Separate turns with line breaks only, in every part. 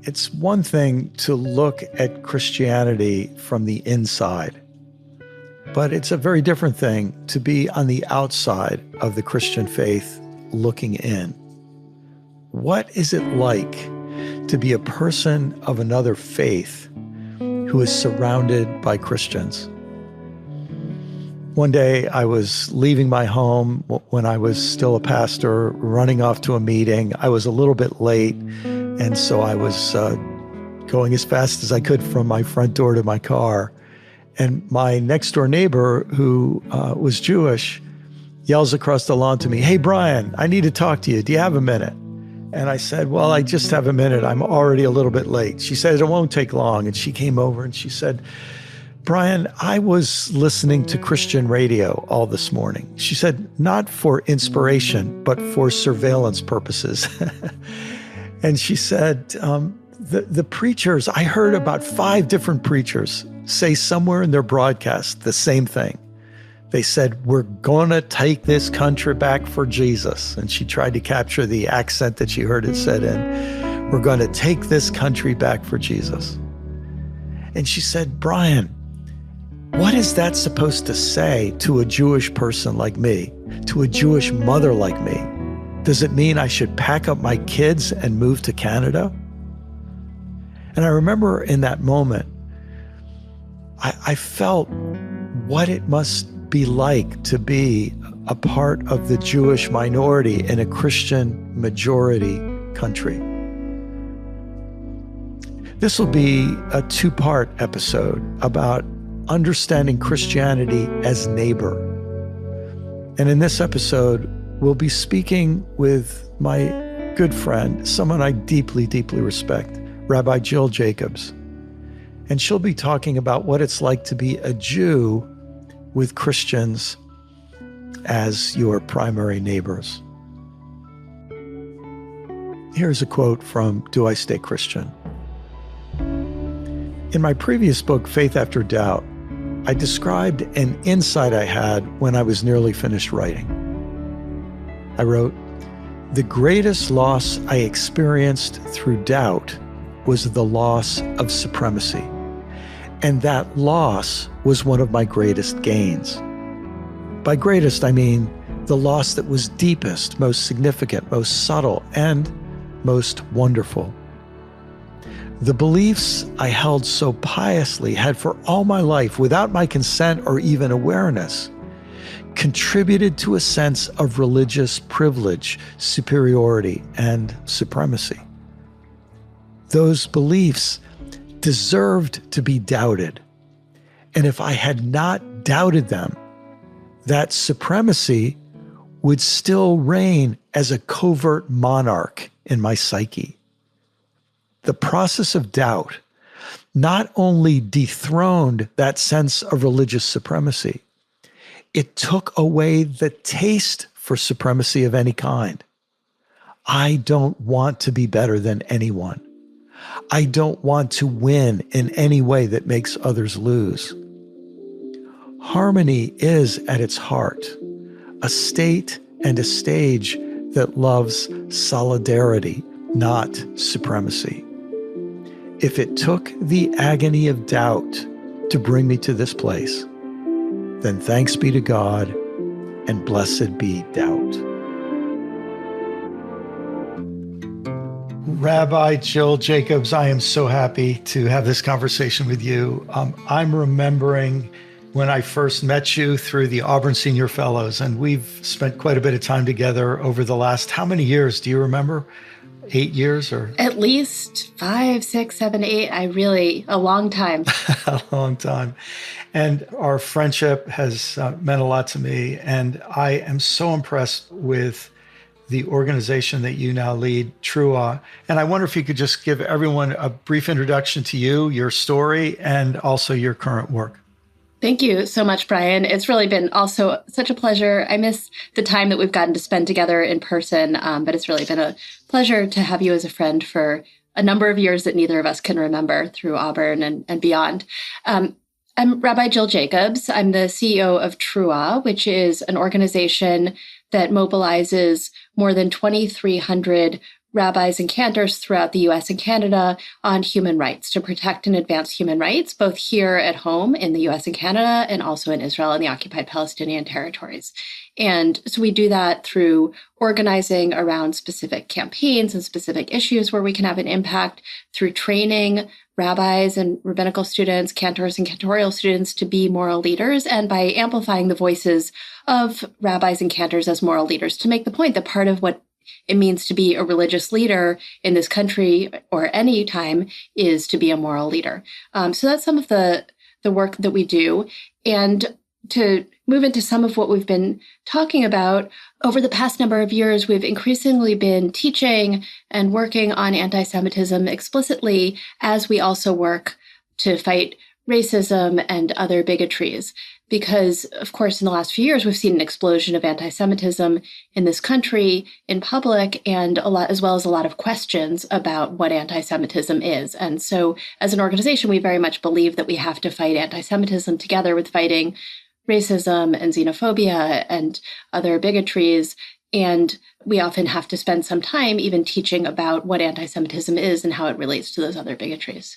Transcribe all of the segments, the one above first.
It's one thing to look at Christianity from the inside, but it's a very different thing to be on the outside of the Christian faith looking in. What is it like to be a person of another faith who is surrounded by Christians? One day I was leaving my home when I was still a pastor, running off to a meeting. I was a little bit late, and so I was going as fast as I could from my front door to my car. And my next door neighbor, who was Jewish, yells across the lawn to me, "Hey, Brian, I need to talk to you. Do you have a minute?" And I said, "Well, I just have a minute. I'm already a little bit late." She said, "It won't take long." And she came over and she said, "Brian, I was listening to Christian radio all this morning." She said, "Not for inspiration, but for surveillance purposes." And she said, the preachers, I heard about 5 different preachers say somewhere in their broadcast the same thing. They said, "We're going to take this country back for Jesus." And she tried to capture the accent that she heard it said in. "We're going to take this country back for Jesus." And she said, "Brian, what is that supposed to say to a Jewish person like me, to a Jewish mother like me? Does it mean I should pack up my kids and move to Canada?" And I remember in that moment, I felt what it must be like to be a part of the Jewish minority in a Christian majority country. This will be a 2-part episode about understanding Christianity as neighbor. And in this episode, we'll be speaking with my good friend, someone I deeply, deeply respect, Rabbi Jill Jacobs. And she'll be talking about what it's like to be a Jew with Christians as your primary neighbors. Here's a quote from Do I Stay Christian? In my previous book, Faith After Doubt, I described an insight I had when I was nearly finished writing. I wrote, "The greatest loss I experienced through doubt was the loss of supremacy. And that loss was one of my greatest gains." By greatest, I mean the loss that was deepest, most significant, most subtle, and most wonderful. The beliefs I held so piously had for all my life, without my consent or even awareness, contributed to a sense of religious privilege, superiority, and supremacy. Those beliefs deserved to be doubted. And if I had not doubted them, that supremacy would still reign as a covert monarch in my psyche. The process of doubt not only dethroned that sense of religious supremacy, it took away the taste for supremacy of any kind. I don't want to be better than anyone. I don't want to win in any way that makes others lose. Harmony is, at its heart, a state and a stage that loves solidarity, not supremacy. If it took the agony of doubt to bring me to this place, then thanks be to God and blessed be doubt. Rabbi Jill Jacobs, I am so happy to have this conversation with you. I'm remembering when I first met you through the Auburn Senior Fellows, and we've spent quite a bit of time together over the last, how many years? Do you remember? 8 years or?
At least 5, 6, 7, 8. A long time.
A long time. And our friendship has meant a lot to me. And I am so impressed with the organization that you now lead, Trua. And I wonder if you could just give everyone a brief introduction to you, your story, and also your current work.
Thank you so much, Brian. It's really been also such a pleasure. I miss the time that we've gotten to spend together in person, but it's really been a pleasure to have you as a friend for a number of years that neither of us can remember through Auburn and beyond. I'm Rabbi Jill Jacobs. I'm the CEO of Trua, which is an organization that mobilizes more than 2,300 rabbis and cantors throughout the US and Canada on human rights, to protect and advance human rights, both here at home in the US and Canada and also in Israel and the occupied Palestinian territories. And so we do that through organizing around specific campaigns and specific issues where we can have an impact, through training rabbis and rabbinical students, cantors and cantorial students to be moral leaders, and by amplifying the voices of rabbis and cantors as moral leaders, to make the point that part of what it means to be a religious leader in this country or any time is to be a moral leader. So that's some of the work that we do. And to move into some of what we've been talking about, over the past number of years, we've increasingly been teaching and working on anti-Semitism explicitly as we also work to fight racism and other bigotries. Because, of course, in the last few years, we've seen an explosion of anti-Semitism in this country, in public, and as well as a lot of questions about what anti-Semitism is. And so, as an organization, we very much believe that we have to fight anti-Semitism together with fighting racism and xenophobia and other bigotries. And we often have to spend some time even teaching about what anti-Semitism is and how it relates to those other bigotries.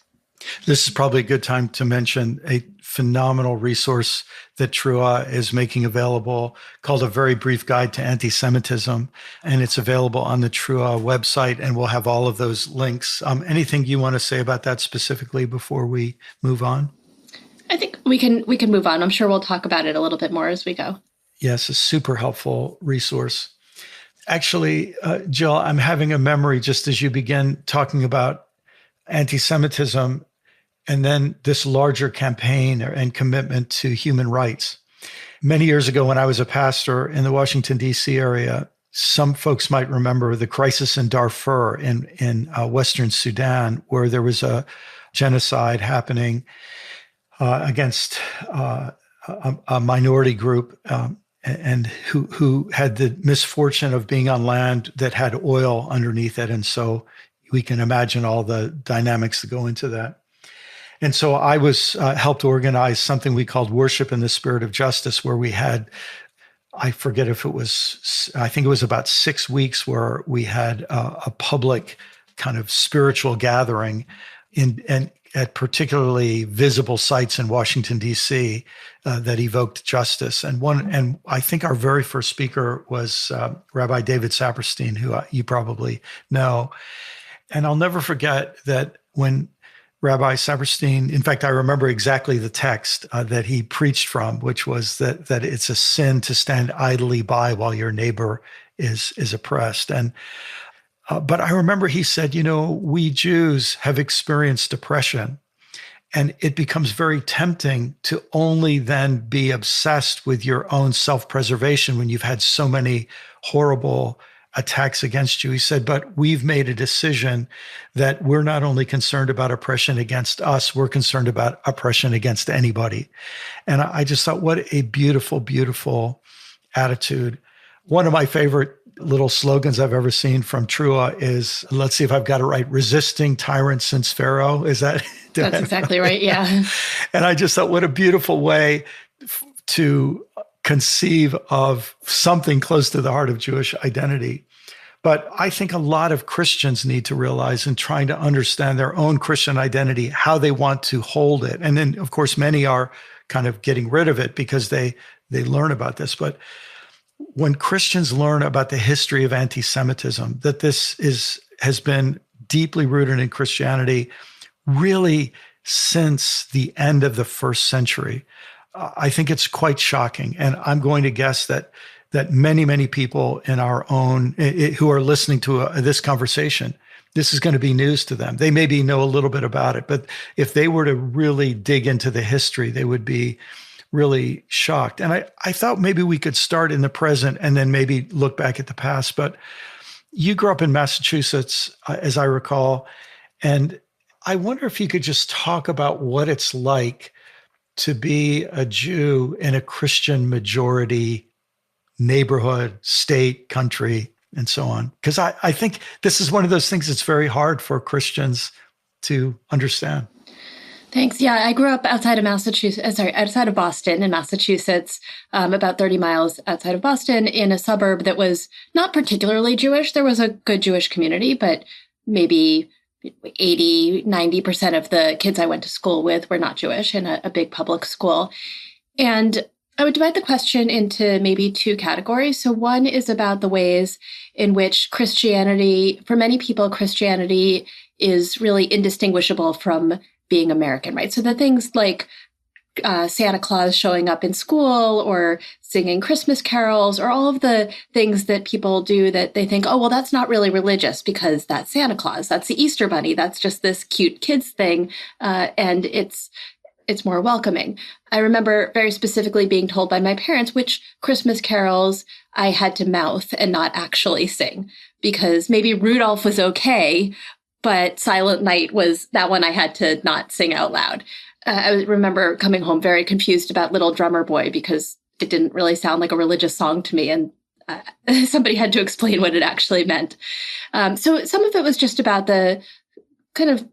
This is probably a good time to mention a phenomenal resource that Trua is making available called A Very Brief Guide to Anti-Semitism. And it's available on the Trua website, and we'll have all of those links. Anything you want to say about that specifically before we move on?
I think we can move on. I'm sure we'll talk about it a little bit more as we go.
Yes, a super helpful resource. Actually, Jill, I'm having a memory just as you begin talking about anti-Semitism and then this larger campaign and commitment to human rights. Many years ago, when I was a pastor in the Washington, D.C. area, some folks might remember the crisis in Darfur in Western Sudan, where there was a genocide happening against a minority group and who had the misfortune of being on land that had oil underneath it. And so we can imagine all the dynamics that go into that. And so I was helped organize something we called Worship in the Spirit of Justice, where we had, I forget if it was, I think it was about 6 weeks where we had a public kind of spiritual gathering and at particularly visible sites in Washington, D.C. That evoked justice. And I think our very first speaker was Rabbi David Saperstein, who you probably know. And I'll never forget that when Rabbi Saperstein, in fact, I remember exactly the text that he preached from, which was that it's a sin to stand idly by while your neighbor is oppressed. And but I remember he said, we Jews have experienced oppression, and it becomes very tempting to only then be obsessed with your own self-preservation when you've had so many horrible attacks against you. He said, but we've made a decision that we're not only concerned about oppression against us, we're concerned about oppression against anybody. And I just thought, what a beautiful, beautiful attitude. One of my favorite little slogans I've ever seen from Trua is, let's see if I've got it right, resisting tyrants since Pharaoh. Is that?
That's exactly right. Yeah.
And I just thought, what a beautiful way to conceive of something close to the heart of Jewish identity. But I think a lot of Christians need to realize, in trying to understand their own Christian identity, how they want to hold it. And then, of course, many are kind of getting rid of it because they learn about this. But when Christians learn about the history of anti-Semitism, that this has been deeply rooted in Christianity, really since the end of the first century, I think it's quite shocking. And I'm going to guess that many, many people in our own who are listening to this conversation, this is going to be news to them. They maybe know a little bit about it, but if they were to really dig into the history, they would be really shocked. And I thought maybe we could start in the present and then maybe look back at the past. But you grew up in Massachusetts, as I recall, and I wonder if you could just talk about what it's like to be a Jew in a Christian majority neighborhood, state, country, and so on. Because I think this is one of those things that's very hard for Christians to understand.
Thanks. Yeah, I grew up outside of outside of Boston in Massachusetts, about 30 miles outside of Boston in a suburb that was not particularly Jewish. There was a good Jewish community, but maybe 80-90% of the kids I went to school with were not Jewish in a big public school. And I would divide the question into maybe two categories. So one is about the ways in which Christianity, for many people, Christianity is really indistinguishable from being American, right? So the things like Santa Claus showing up in school or singing Christmas carols or all of the things that people do that they think, oh, well, that's not really religious because that's Santa Claus. That's the Easter Bunny. That's just this cute kids thing. And it's more welcoming. I remember very specifically being told by my parents which Christmas carols I had to mouth and not actually sing, because maybe Rudolph was okay, but Silent Night was that one I had to not sing out loud. I remember coming home very confused about Little Drummer Boy because it didn't really sound like a religious song to me, and somebody had to explain what it actually meant. So some of it was just about the kind of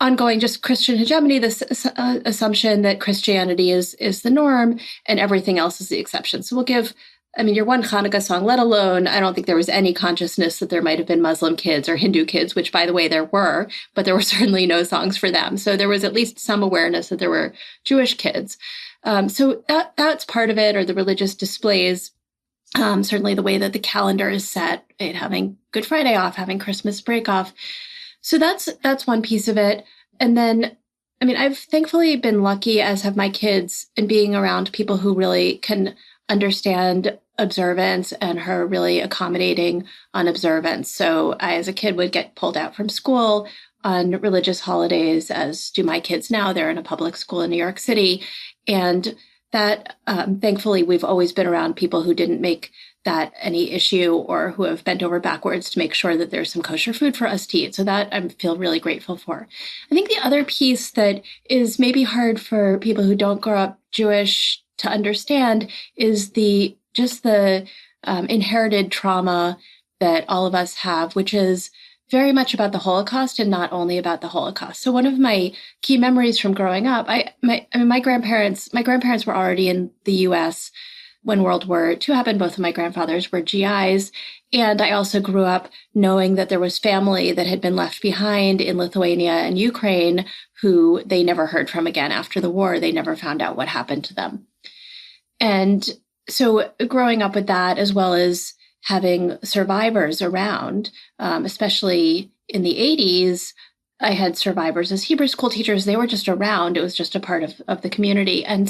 ongoing just Christian hegemony, this assumption that Christianity is the norm and everything else is the exception. So we'll give, your one Hanukkah song, let alone, I don't think there was any consciousness that there might have been Muslim kids or Hindu kids, which, by the way, there were, but there were certainly no songs for them. So there was at least some awareness that there were Jewish kids. So that's part of it, or the religious displays. Certainly the way that the calendar is set, right? Having Good Friday off, having Christmas break off. So that's one piece of it. And then, I've thankfully been lucky, as have my kids, in being around people who really can understand observance and are really accommodating on observance. So I, as a kid, would get pulled out from school on religious holidays, as do my kids now. They're in a public school in New York City. And that, thankfully, we've always been around people who didn't make that any issue, or who have bent over backwards to make sure that there's some kosher food for us to eat. So that I feel really grateful for. I think the other piece that is maybe hard for people who don't grow up Jewish to understand is the inherited trauma that all of us have, which is very much about the Holocaust and not only about the Holocaust. So one of my key memories from growing up, my grandparents were already in the U.S. when World War II happened. Both of my grandfathers were GIs. And I also grew up knowing that there was family that had been left behind in Lithuania and Ukraine who they never heard from again after the war. They never found out what happened to them. And so growing up with that, as well as having survivors around, especially in the 80s, I had survivors as Hebrew school teachers. They were just around. It was just a part of the community. And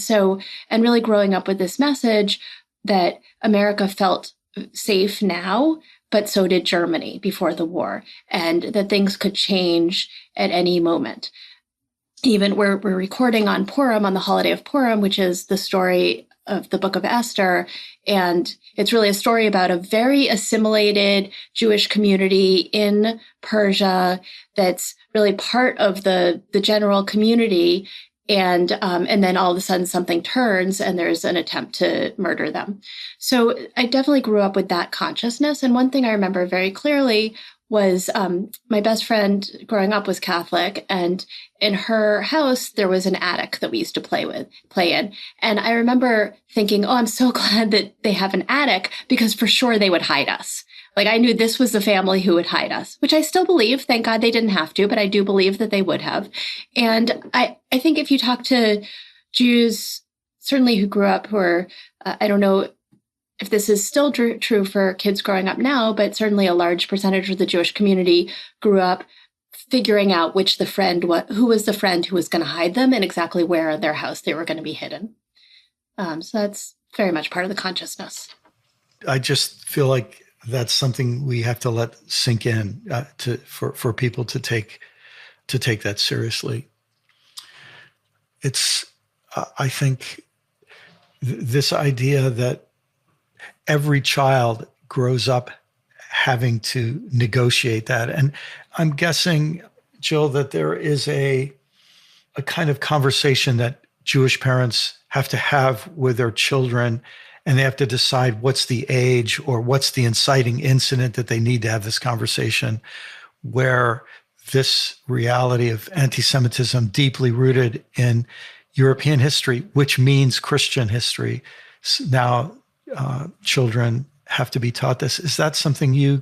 really growing up with this message that America felt safe now, but so did Germany before the war, and that things could change at any moment. Even we're recording on Purim, on the holiday of Purim, which is the story of the book of Esther. And it's really a story about a very assimilated Jewish community in Persia that's really part of the general community. And then all of a sudden something turns and there's an attempt to murder them. So I definitely grew up with that consciousness. And one thing I remember very clearly was my best friend growing up was Catholic, and in her house there was an attic that we used to play in. And I remember thinking, oh, I'm so glad that they have an attic, because for sure they would hide us. Like, I knew this was the family who would hide us, which I still believe. Thank God they didn't have to, but I do believe that they would have. And I think if you talk to Jews, certainly who grew up, who are, I don't know if this is still true for kids growing up now, but certainly a large percentage of the Jewish community grew up figuring out who was the friend who was going to hide them and exactly where in their house they were going to be hidden. So that's very much part of the consciousness.
I just feel like that's something we have to let sink in for people to take that seriously. It's, I think, this idea that every child grows up having to negotiate that. And I'm guessing, Jill, that there is a kind of conversation that Jewish parents have to have with their children, and they have to decide what's the age or what's the inciting incident that they need to have this conversation, where this reality of anti-Semitism deeply rooted in European history, which means Christian history. Now, children have to be taught this. Is that something you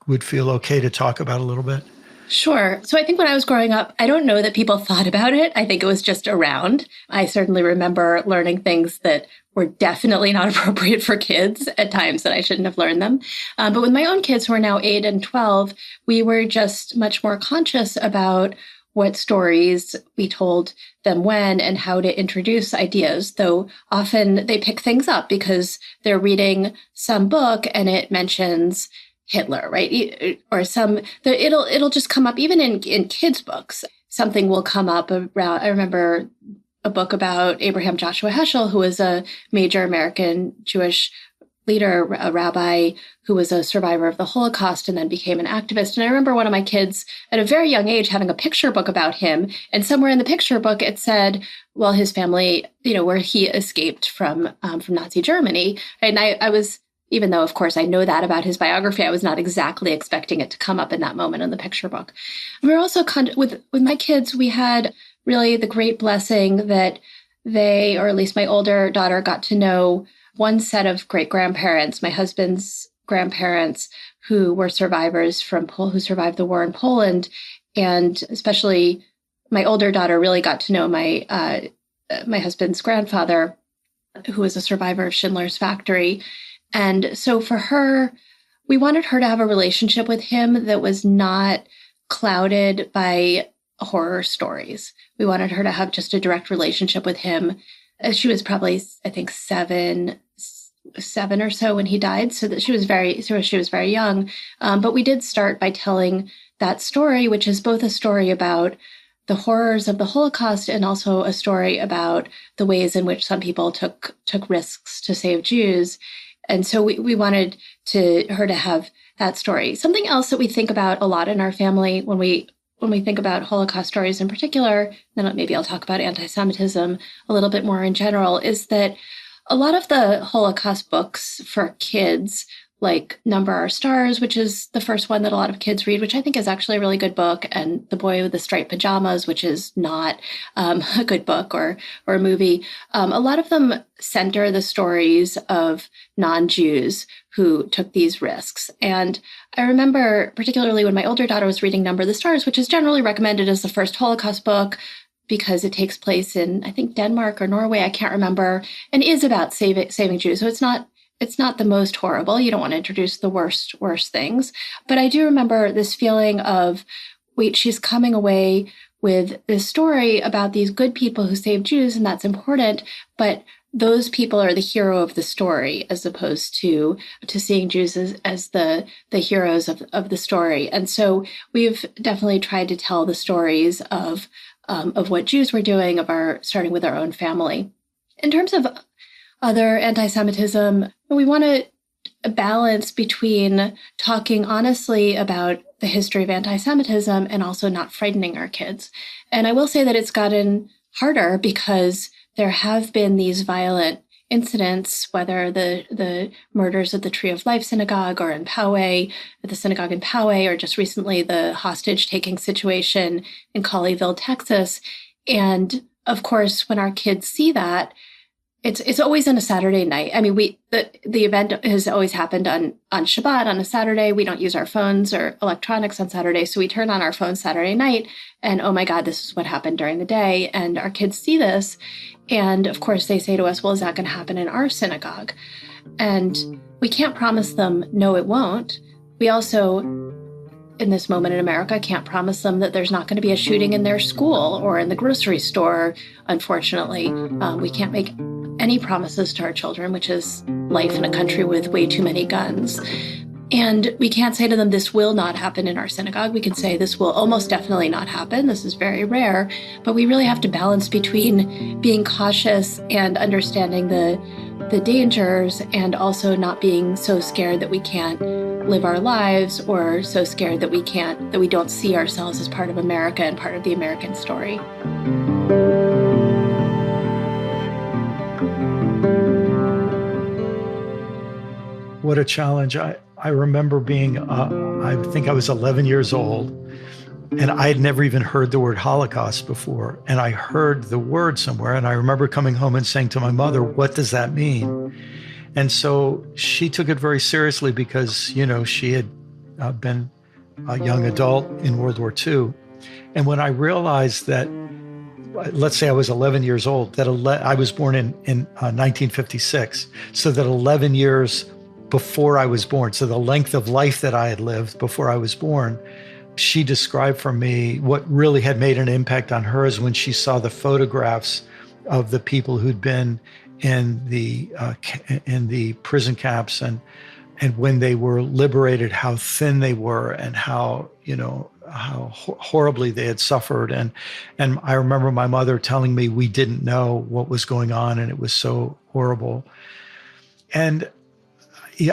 would feel okay to talk about a little bit?
Sure. So I think when I was growing up, I don't know that people thought about it. I think it was just around. I certainly remember learning things that were definitely not appropriate for kids at times that I shouldn't have learned them. But with my own kids, who are now 8 and 12, we were just much more conscious about what stories we told them when and how to introduce ideas, though often they pick things up because they're reading some book and it mentions Hitler, right? Or it'll just come up even in kids' books. Something will come up around. I remember a book about Abraham Joshua Heschel, who was a major American Jewish leader, a rabbi who was a survivor of the Holocaust and then became an activist. And I remember one of my kids at a very young age having a picture book about him. And somewhere in the picture book, it said, well, his family, where he escaped from Nazi Germany. And I was, even though, of course, I know that about his biography, I was not exactly expecting it to come up in that moment in the picture book. We were also, with my kids, we had really the great blessing that they, or at least my older daughter, got to know one set of great-grandparents, my husband's grandparents, who were survivors who survived the war in Poland. And especially my older daughter really got to know my husband's grandfather, who was a survivor of Schindler's Factory. And so for her, we wanted her to have a relationship with him that was not clouded by horror stories. We wanted her to have just a direct relationship with him. She was probably, I think, seven or so when he died, so that she was very young. But we did start by telling that story, which is both a story about the horrors of the Holocaust and also a story about the ways in which some people took risks to save Jews. And so we wanted her to have that story. Something else that we think about a lot in our family when we think about Holocaust stories in particular, then maybe I'll talk about anti-Semitism a little bit more in general, is that a lot of the Holocaust books for kids, like Number Our Stars, which is the first one that a lot of kids read, which I think is actually a really good book, and The Boy with the Striped Pajamas, which is not a good book or a movie. A lot of them center the stories of non-Jews who took these risks. And I remember particularly when my older daughter was reading Number the Stars, which is generally recommended as the first Holocaust book because it takes place in, I think, Denmark or Norway, I can't remember, and is about saving Jews. So it's not the most horrible. You don't want to introduce the worst things. But I do remember this feeling of, wait, she's coming away with this story about these good people who saved Jews, and that's important. But those people are the hero of the story, as opposed to seeing Jews as the heroes of the story. And so we've definitely tried to tell the stories of what Jews were doing, starting with our own family. In terms of other anti-Semitism, we want to balance between talking honestly about the history of anti-Semitism and also not frightening our kids. And I will say that it's gotten harder because there have been these violent incidents, whether the murders at the Tree of Life synagogue or in Poway, at the synagogue in Poway, or just recently the hostage-taking situation in Colleyville, Texas. And of course, when our kids see that, it's always on a Saturday night. I mean, the event has always happened on Shabbat, on a Saturday. We don't use our phones or electronics on Saturday, so we turn on our phones Saturday night, and oh my God, this is what happened during the day. And our kids see this, and of course they say to us, well, is that going to happen in our synagogue? And we can't promise them, no, it won't. We also, in this moment in America, can't promise them that there's not going to be a shooting in their school or in the grocery store. Unfortunately, we can't make any promises to our children, which is life in a country with way too many guns. And we can't say to them, this will not happen in our synagogue. We can say this will almost definitely not happen. This is very rare. But we really have to balance between being cautious and understanding the dangers, and also not being so scared that we can't live our lives, or so scared that we don't see ourselves as part of America and part of the American story.
What a challenge. I remember being, I think I was 11 years old, And I had never even heard the word Holocaust before. And I heard the word somewhere. And I remember coming home and saying to my mother, what does that mean? And so she took it very seriously because, she had been a young adult in World War II. And when I realized that, let's say I was 11 years old, that I was born in 1956, so that 11 years before I was born, so the length of life that I had lived before I was born, she described for me what really had made an impact on her is when she saw the photographs of the people who'd been in the prison camps and when they were liberated, how thin they were and how horribly they had suffered. And I remember my mother telling me we didn't know what was going on and it was so horrible. And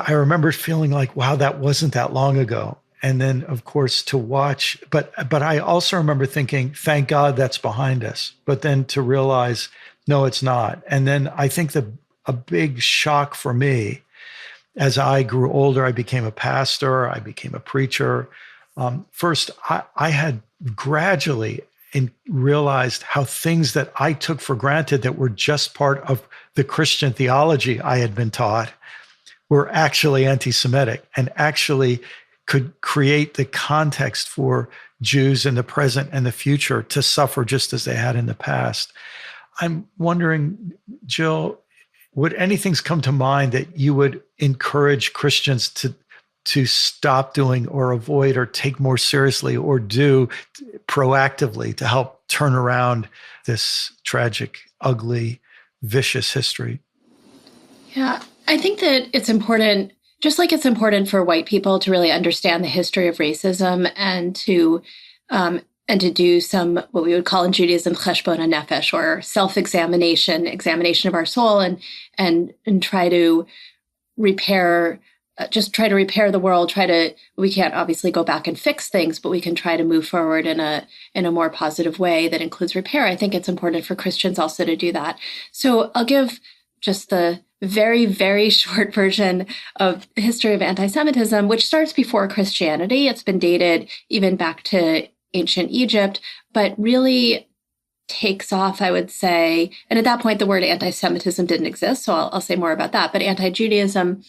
I remember feeling like, wow, that wasn't that long ago. And then, of course, to watch, but I also remember thinking, thank God that's behind us. But then to realize, no, it's not. And then I think a big shock for me, as I grew older, I became a pastor, I became a preacher. First, I had gradually realized how things that I took for granted that were just part of the Christian theology I had been taught were actually anti-Semitic and actually could create the context for Jews in the present and the future to suffer just as they had in the past. I'm wondering, Jill, would anything's come to mind that you would encourage Christians to stop doing or avoid or take more seriously or do proactively to help turn around this tragic, ugly, vicious history?
Yeah, I think that it's important, just like it's important for white people to really understand the history of racism and to do some, what we would call in Judaism, cheshbon hanefesh, or self-examination, examination of our soul, and try to repair, try to repair the world. We can't obviously go back and fix things, but we can try to move forward in a more positive way that includes repair. I think it's important for Christians also to do that. So I'll give just the very, very short version of the history of anti-Semitism, which starts before Christianity. It's been dated even back to ancient Egypt, but really takes off, I would say. And at that point, the word anti-Semitism didn't exist, so I'll say more about that, but anti-Judaism.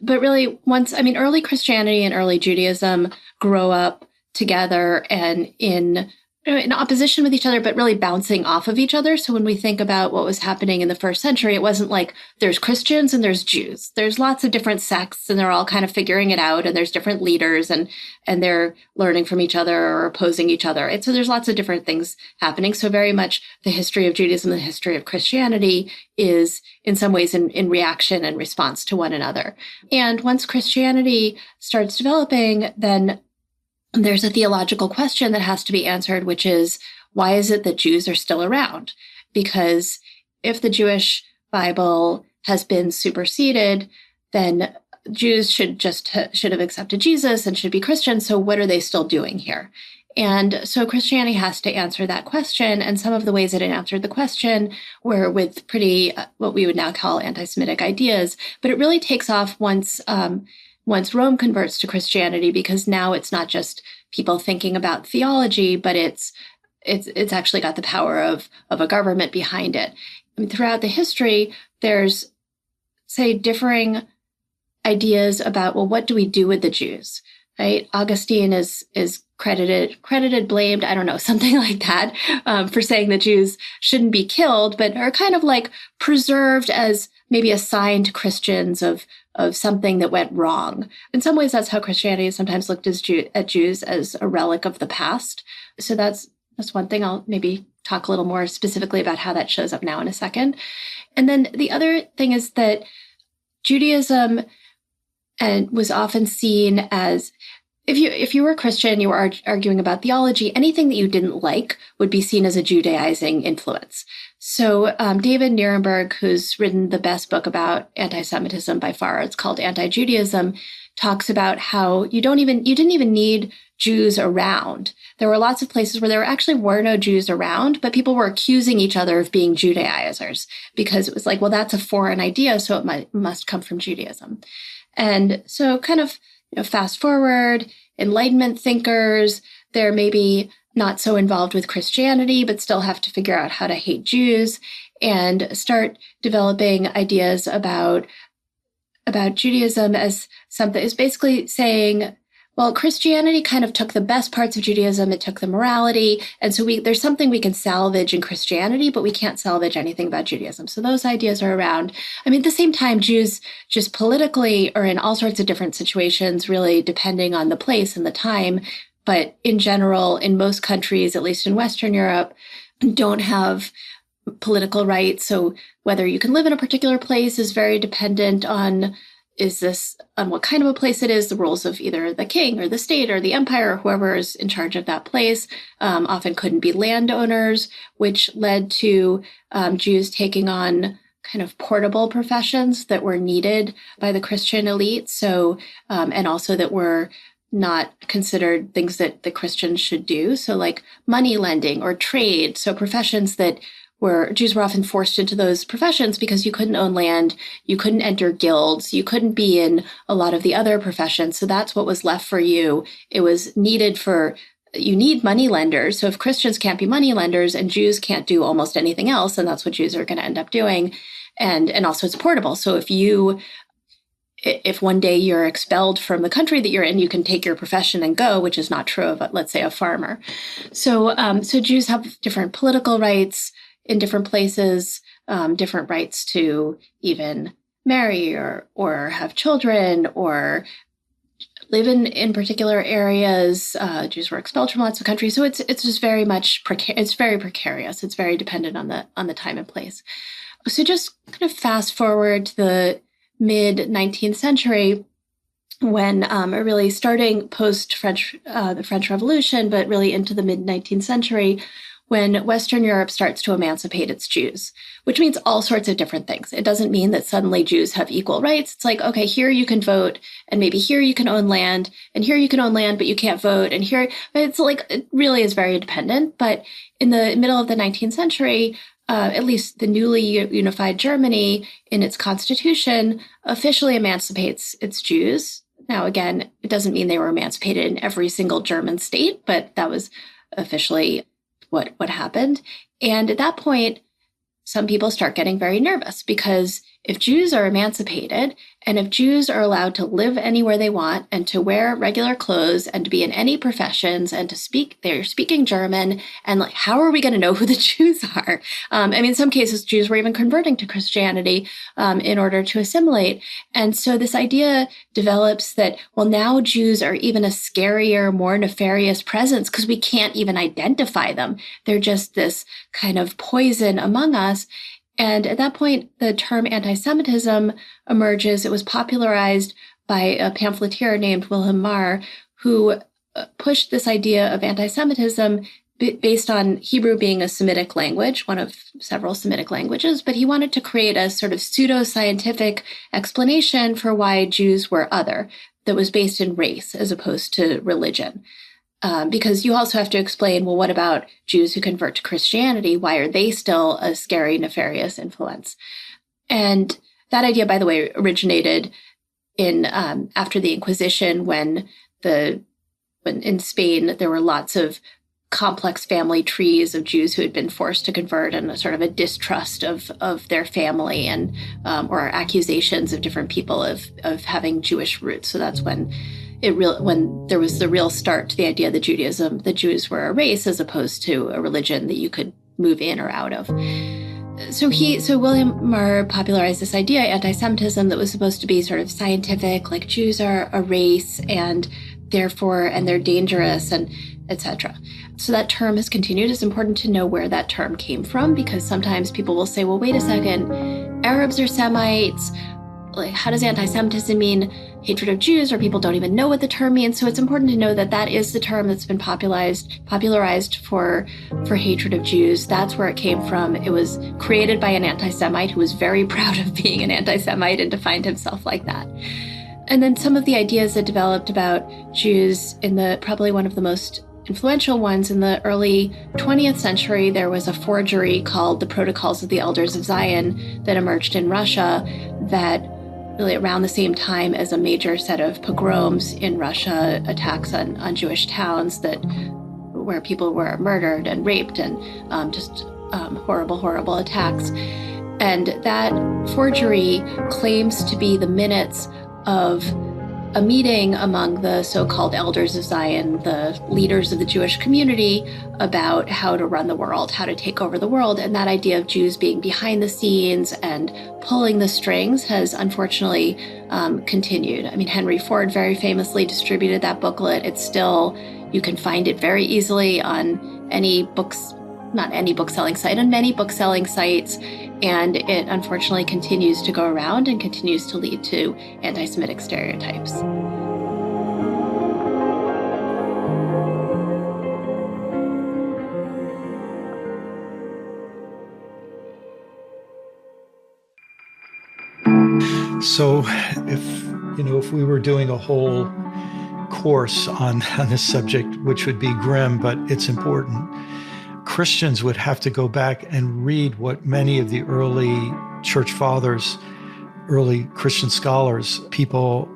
But really, early Christianity and early Judaism grow up together and in opposition with each other, but really bouncing off of each other. So when we think about what was happening in the first century, it wasn't like there's Christians and there's Jews. There's lots of different sects and they're all kind of figuring it out. And there's different leaders and they're learning from each other or opposing each other. And so there's lots of different things happening. So very much the history of Judaism, the history of Christianity is in some ways in reaction and response to one another. And once Christianity starts developing, then there's a theological question that has to be answered, which is, why is it that Jews are still around? Because if the Jewish Bible has been superseded, then Jews should have accepted Jesus and should be Christians. So what are they still doing here? And so Christianity has to answer that question. And some of the ways that it answered the question were with pretty, what we would now call anti-Semitic ideas. But it really takes off once Rome converts to Christianity, because now it's not just people thinking about theology, but it's actually got the power of a government behind it. Throughout the history, there's, say, differing ideas about, well, what do we do with the Jews, right? Augustine is credited, blamed, I don't know, something like that, for saying that Jews shouldn't be killed, but are kind of like preserved as maybe assigned Christians of something that went wrong. In some ways, that's how Christianity sometimes looked at Jews as a relic of the past. So that's one thing. I'll maybe talk a little more specifically about how that shows up now in a second. And then the other thing is that Judaism was often seen as, if you were a Christian, you were arguing about theology, anything that you didn't like would be seen as a Judaizing influence. So David Nirenberg, who's written the best book about anti-Semitism by far, it's called Anti-Judaism, talks about how you didn't even need Jews around. There were lots of places where there actually were no Jews around, but people were accusing each other of being Judaizers because it was like, well, that's a foreign idea, so it must come from Judaism. And so kind of fast forward, Enlightenment thinkers they're maybe not so involved with Christianity, but still have to figure out how to hate Jews and start developing ideas about Judaism as something is basically saying, well, Christianity kind of took the best parts of Judaism. It took the morality. And so there's something we can salvage in Christianity, but we can't salvage anything about Judaism. So those ideas are around. I mean, at the same time, Jews just politically are in all sorts of different situations, really depending on the place and the time. But in general, in most countries, at least in Western Europe, don't have political rights. So whether you can live in a particular place is very dependent on what kind of a place it is, the rules of either the king or the state or the empire or whoever is in charge of that place. Often couldn't be landowners, which led to Jews taking on kind of portable professions that were needed by the Christian elite. So, and also that were not considered things that the Christians should do. So like money lending or trade. So professions that Jews were often forced into those professions because you couldn't own land, you couldn't enter guilds, you couldn't be in a lot of the other professions. So that's what was left for you. It was you need money lenders. So if Christians can't be money lenders and Jews can't do almost anything else, and that's what Jews are going to end up doing. And also it's portable. So if one day you're expelled from the country that you're in, you can take your profession and go, which is not true of, let's say, a farmer. So Jews have different political rights in different places, different rights to even marry or have children or live in particular areas. Jews were expelled from lots of countries. So it's just very much it's very precarious. It's very dependent on the time and place. So just kind of fast forward to the mid-19th century, when really starting post-French, the French Revolution, but really into the mid-19th century, when Western Europe starts to emancipate its Jews, which means all sorts of different things. It doesn't mean that suddenly Jews have equal rights. It's like, okay, here you can vote, and maybe here you can own land, and here you can own land, but you can't vote, and here, it's like, it really is very dependent. But in the middle of the 19th century, at least the newly unified Germany in its constitution officially emancipates its Jews. Now, again, it doesn't mean they were emancipated in every single German state, but that was officially what happened. And at that point, some people start getting very nervous because if Jews are emancipated and if Jews are allowed to live anywhere they want and to wear regular clothes and to be in any professions and to they're speaking German, and like, how are we going to know who the Jews are? I mean, in some cases, Jews were even converting to Christianity in order to assimilate. And so this idea develops that, well, now Jews are even a scarier, more nefarious presence because we can't even identify them. They're just this kind of poison among us. And at that point, the term anti-Semitism emerges. It was popularized by a pamphleteer named Wilhelm Marr, who pushed this idea of anti-Semitism based on Hebrew being a Semitic language, one of several Semitic languages, but he wanted to create a sort of pseudo-scientific explanation for why Jews were other, that was based in race as opposed to religion. Because you also have to explain, well, what about Jews who convert to Christianity? Why are they still a scary, nefarious influence? And that idea, by the way, originated in after the Inquisition, when in Spain there were lots of complex family trees of Jews who had been forced to convert, and a sort of a distrust of their family, and or accusations of different people of having Jewish roots. So that's when there was the real start to the idea that the Jews were a race as opposed to a religion that you could move in or out of. So William Marr popularized this idea, anti-Semitism, that was supposed to be sort of scientific, like Jews are a race and they're dangerous, and etc. So that term has continued. It's important to know where that term came from, because sometimes people will say, well, wait a second, Arabs are Semites. Like, how does anti-Semitism mean hatred of Jews, or people don't even know what the term means? So it's important to know that that is the term that's been popularized for hatred of Jews. That's where it came from. It was created by an anti-Semite who was very proud of being an anti-Semite and defined himself like that. And then some of the ideas that developed about Jews probably one of the most influential ones in the early 20th century, there was a forgery called the Protocols of the Elders of Zion that emerged in Russia, that really around the same time as a major set of pogroms in Russia, attacks on Jewish towns that where people were murdered and raped and just horrible, horrible attacks. And that forgery claims to be the minutes of a meeting among the so-called elders of Zion, the leaders of the Jewish community, about how to run the world, how to take over the world. And that idea of Jews being behind the scenes and pulling the strings has unfortunately continued. I mean, Henry Ford very famously distributed that booklet. It's still, you can find it very easily on any books, not any book-selling site, on many book-selling sites. And it unfortunately continues to go around and continues to lead to anti-Semitic stereotypes.
So if we were doing a whole course on this subject, which would be grim, but it's important, Christians would have to go back and read what many of the early church fathers, early Christian scholars, people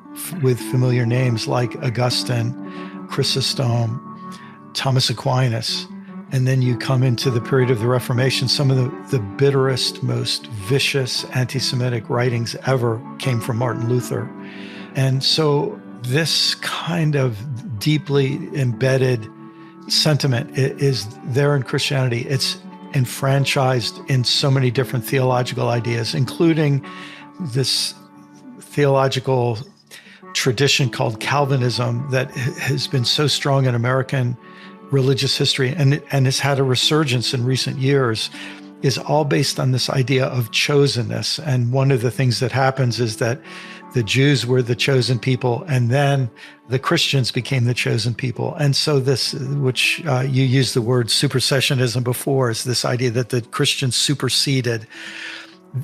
with familiar names like Augustine, Chrysostom, Thomas Aquinas, and then you come into the period of the Reformation, some of the bitterest, most vicious anti-Semitic writings ever came from Martin Luther. And so this kind of deeply embedded sentiment is there in Christianity. It's enfranchised in so many different theological ideas, including this theological tradition called Calvinism that has been so strong in American religious history and has had a resurgence in recent years, is all based on this idea of chosenness. And one of the things that happens is that the Jews were the chosen people, and then the Christians became the chosen people. And so this, which you used the word supersessionism before, is this idea that the Christians superseded.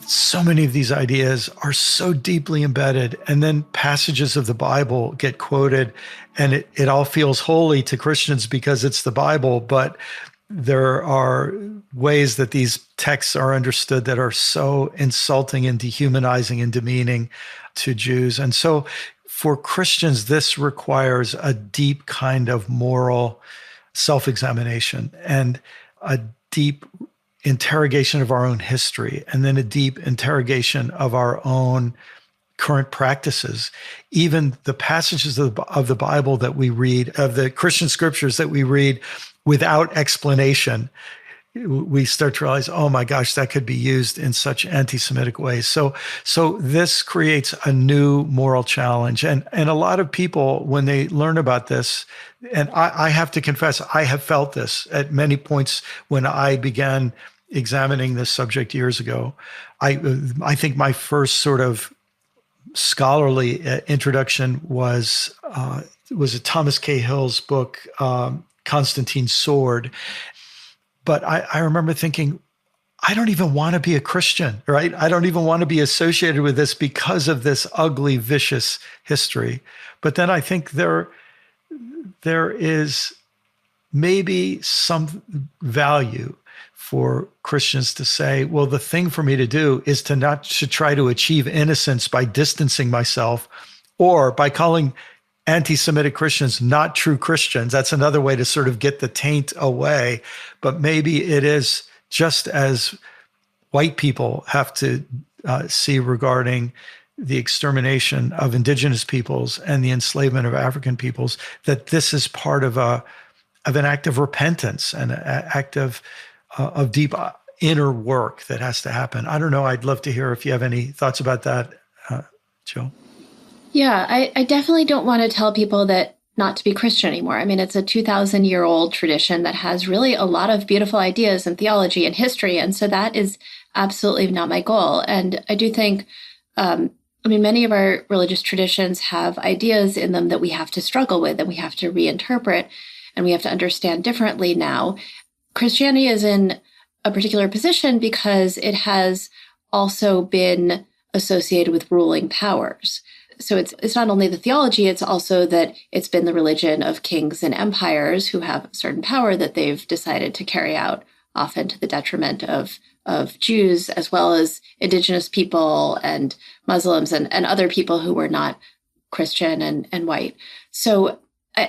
So many of these ideas are so deeply embedded, and then passages of the Bible get quoted, and it all feels holy to Christians because it's the Bible, but there are ways that these texts are understood that are so insulting and dehumanizing and demeaning to Jews. And so for Christians, this requires a deep kind of moral self-examination and a deep interrogation of our own history, and then a deep interrogation of our own current practices. Even the passages of the Bible that we read, of the Christian scriptures that we read without explanation, we start to realize, oh my gosh, that could be used in such anti-Semitic ways. So this creates a new moral challenge. And a lot of people, when they learn about this, and I have to confess, I have felt this at many points when I began examining this subject years ago. I think my first sort of scholarly introduction was a Thomas Cahill's book, Constantine's Sword. But I remember thinking, I don't even want to be a Christian, right? I don't even want to be associated with this because of this ugly, vicious history. But then I think there is maybe some value for Christians to say, well, the thing for me to do is to try to achieve innocence by distancing myself, or by calling anti-Semitic Christians not true Christians. That's another way to sort of get the taint away. But maybe it is just as white people have to see regarding the extermination of indigenous peoples and the enslavement of African peoples, that this is part of an act of repentance and an act of deep inner work that has to happen. I don't know. I'd love to hear if you have any thoughts about that, Jill.
Yeah, I definitely don't want to tell people that not to be Christian anymore. I mean, it's a 2,000-year-old tradition that has really a lot of beautiful ideas in theology and history. And so that is absolutely not my goal. And I do think, many of our religious traditions have ideas in them that we have to struggle with and we have to reinterpret and we have to understand differently now. Christianity is in a particular position because it has also been associated with ruling powers. So it's not only the theology, it's also that it's been the religion of kings and empires who have certain power that they've decided to carry out, often to the detriment of Jews, as well as indigenous people and Muslims and other people who were not Christian and white. So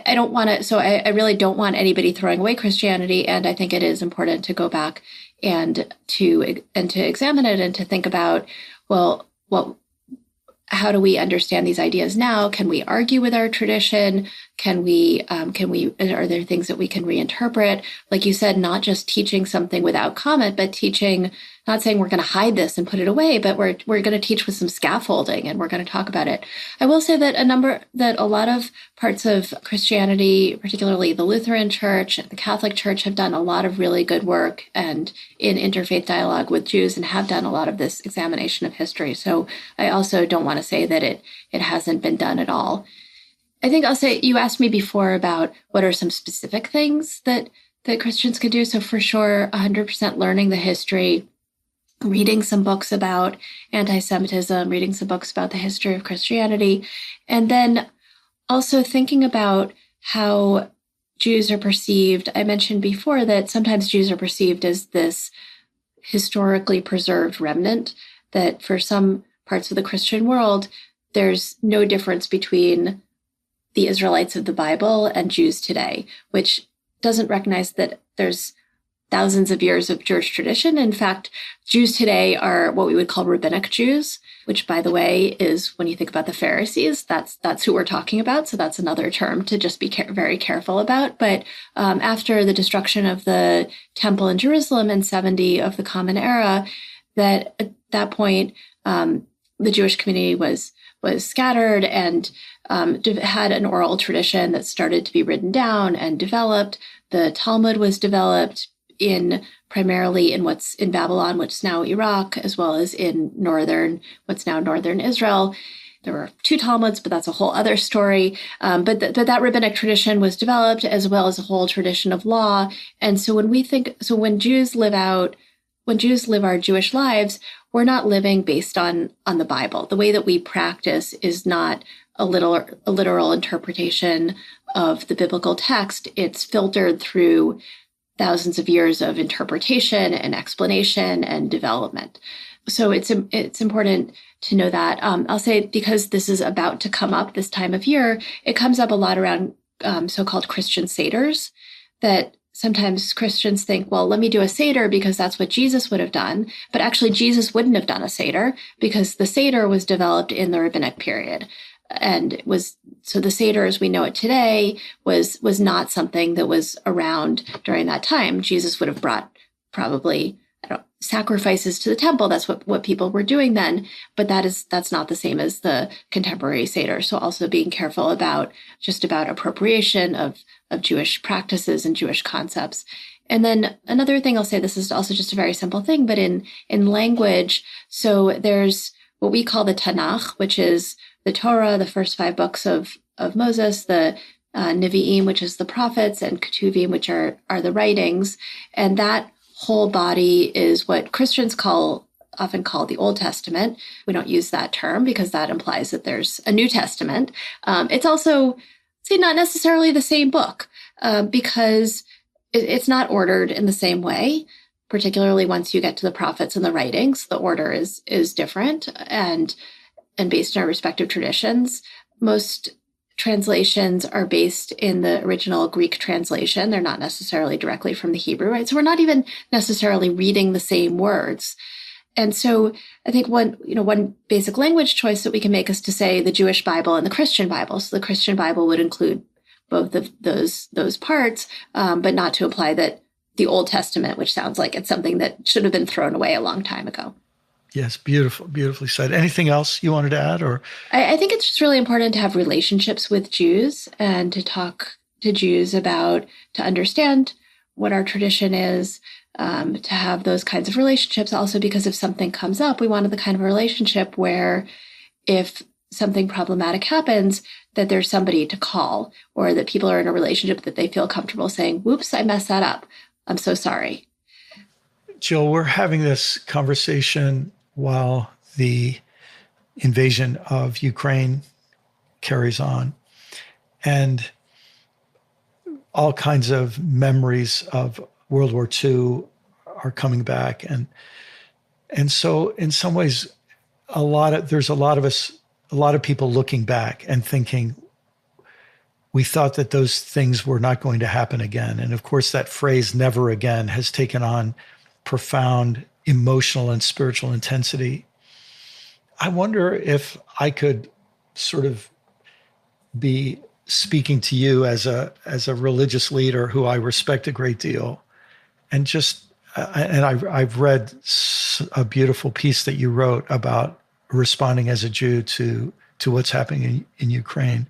I don't want to, so I really don't want anybody throwing away Christianity. And I think it is important to go back and to examine it and to think about, well, how do we understand these ideas now? Can we argue with our tradition? Are there things that we can reinterpret? Like you said, not just teaching something without comment, but teaching, not saying we're going to hide this and put it away, but we're going to teach with some scaffolding and we're going to talk about it. I will say that a lot of parts of Christianity, particularly the Lutheran Church, the Catholic Church, have done a lot of really good work and in interfaith dialogue with Jews and have done a lot of this examination of history. So I also don't want to say that it hasn't been done at all. I think I'll say, you asked me before about what are some specific things that Christians could do. So for sure, 100% learning the history, reading some books about anti-Semitism, reading some books about the history of Christianity, and then also thinking about how Jews are perceived. I mentioned before that sometimes Jews are perceived as this historically preserved remnant, that for some parts of the Christian world, there's no difference between the Israelites of the Bible and Jews today, which doesn't recognize that there's thousands of years of Jewish tradition. In fact, Jews today are what we would call rabbinic Jews, which, by the way, is when you think about the Pharisees, that's who we're talking about. So that's another term to just be very careful about. But after the destruction of the temple in Jerusalem in 70 of the Common Era, that at that point, the Jewish community was scattered and had an oral tradition that started to be written down and developed. The Talmud was developed primarily in what's in Babylon, which is now Iraq, as well as in what's now northern Israel. There were 2 Talmuds, but that's a whole other story. But that rabbinic tradition was developed, as well as a whole tradition of law. And so when Jews live our Jewish lives, we're not living based on the Bible. The way that we practice is not a literal interpretation of the biblical text. It's filtered through thousands of years of interpretation and explanation and development. So it's important to know that. I'll say, because this is about to come up this time of year, it comes up a lot around so-called Christian seders, that sometimes Christians think, well, let me do a Seder because that's what Jesus would have done. But actually, Jesus wouldn't have done a Seder because the Seder was developed in the rabbinic period. And so the Seder as we know it today was not something that was around during that time. Jesus would have brought probably sacrifices to the temple. That's what people were doing then. But that's not the same as the contemporary Seder. So also being careful about appropriation of Jewish practices and Jewish concepts. And then another thing I'll say, this is also just a very simple thing, but in language, so there's what we call the Tanakh, which is the Torah, the first 5 books of Moses, the Nevi'im, which is the prophets, and Ketuvim, which are the writings. And that whole body is what Christians often call the Old Testament. We don't use that term because that implies that there's a New Testament. It's also, not necessarily the same book because it's not ordered in the same way. Particularly once you get to the prophets and the writings, the order is different and based on our respective traditions. Most translations are based in the original Greek translation. They're not necessarily directly from the Hebrew, right? So we're not even necessarily reading the same words. And so I think one basic language choice that we can make is to say the Jewish Bible and the Christian Bible. So the Christian Bible would include both of those parts, but not to imply that the Old Testament, which sounds like it's something that should have been thrown away a long time ago.
Yes, beautifully said. Anything else you wanted to add? Or
I think it's just really important to have relationships with Jews and to talk to Jews to understand what our tradition is, to have those kinds of relationships. Also, because if something comes up, we wanted the kind of relationship where if something problematic happens, that there's somebody to call, or that people are in a relationship that they feel comfortable saying, whoops, I messed that up. I'm so sorry.
Jill, we're having this conversation while the invasion of Ukraine carries on, and all kinds of memories of World War II are coming back. And so in some ways, there's a lot of people looking back and thinking, we thought that those things were not going to happen again. And of course, that phrase "never again" has taken on profound emotional and spiritual intensity. I wonder if I could sort of be speaking to you as a religious leader who I respect a great deal, and just and I've read a beautiful piece that you wrote about responding as a Jew to what's happening in Ukraine.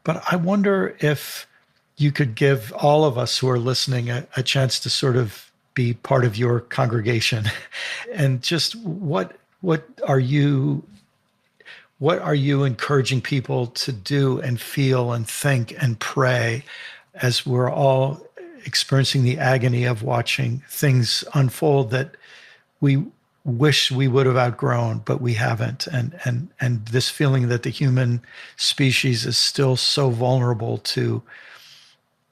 But I wonder if you could give all of us who are listening a chance to sort of be part of your congregation, and just what are you encouraging people to do and feel and think and pray as we're all experiencing the agony of watching things unfold that we wish we would have outgrown, but we haven't. And this feeling that the human species is still so vulnerable to